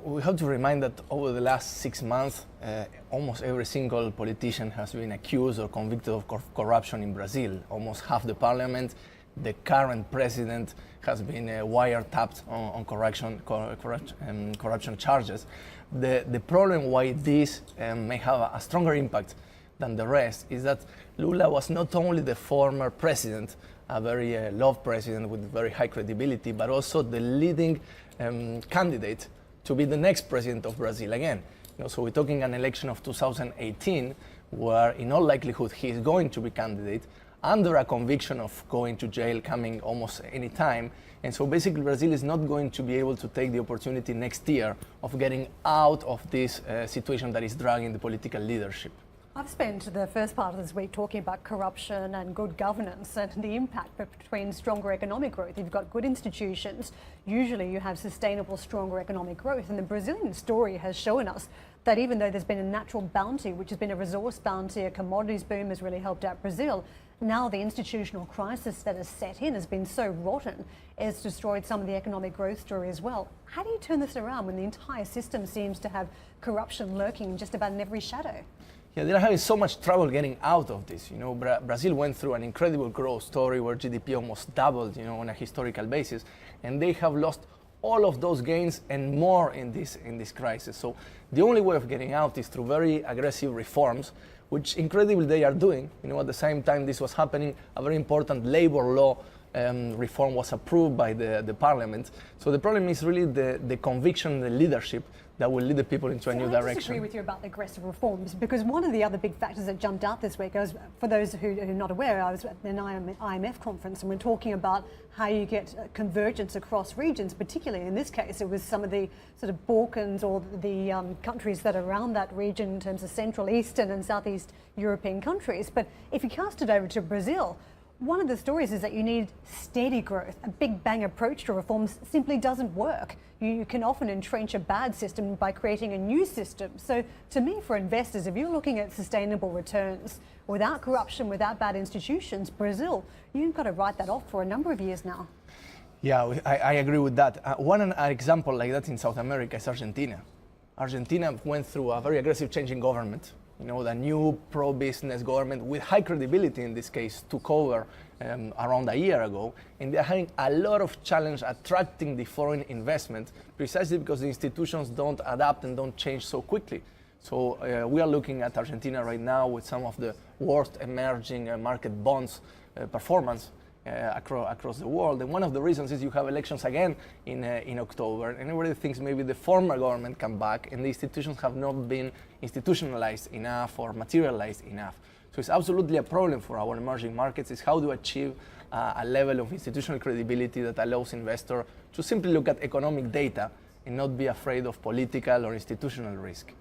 we have to remind that over the last 6 months, almost every single politician has been accused or convicted of corruption in Brazil. Almost half the parliament, the current president has been wiretapped on corruption charges. The problem why this may have a stronger impact than the rest is that Lula was not only the former president, a very loved president with very high credibility, but also the leading candidate to be the next president of Brazil again. So we're talking an election of 2018, where in all likelihood he is going to be candidate under a conviction of going to jail coming almost any time. And so basically Brazil is not going to be able to take the opportunity next year of getting out of this situation that is dragging the political leadership. I've spent the first part of this week talking about corruption and good governance and the impact between stronger economic growth. You've got good institutions, usually you have sustainable, stronger economic growth. And the Brazilian story has shown us that even though there's been a natural bounty, which has been a resource bounty, a commodities boom has really helped out Brazil, now the institutional crisis that has set in has been so rotten, it's destroyed some of the economic growth story as well. How do you turn this around when the entire system seems to have corruption lurking just about in every shadow? Yeah, they're having so much trouble getting out of this. Brazil went through an incredible growth story where GDP almost doubled, on a historical basis, and they have lost all of those gains and more in this crisis. So the only way of getting out is through very aggressive reforms, which incredibly they are doing. At the same time this was happening, a very important labor law reform was approved by the parliament. So the problem is really the conviction, the leadership that will lead the people into a new direction. I disagree with you about the aggressive reforms, because one of the other big factors that jumped out this week, for those who are not aware, I was at an IMF conference and we're talking about how you get convergence across regions, particularly in this case it was some of the sort of Balkans or the countries that are around that region in terms of Central, Eastern and Southeast European countries. But if you cast it over to Brazil, one of the stories is that you need steady growth. A big bang approach to reforms simply doesn't work. You can often entrench a bad system by creating a new system. So to me, for investors, if you're looking at sustainable returns without corruption, without bad institutions, Brazil, you've got to write that off for a number of years now. Yeah, I agree with that. One example like that in South America is Argentina. Argentina went through a very aggressive change in government. The new pro-business government with high credibility in this case took over around a year ago, and they're having a lot of challenge attracting the foreign investment precisely because the institutions don't adapt and don't change so quickly. So we are looking at Argentina right now with some of the worst emerging market bonds performance across the world. And one of the reasons is you have elections again in October, and everybody thinks maybe the former government come back and the institutions have not been institutionalized enough or materialized enough. So it's absolutely a problem for our emerging markets is how to achieve a level of institutional credibility that allows investors to simply look at economic data and not be afraid of political or institutional risk.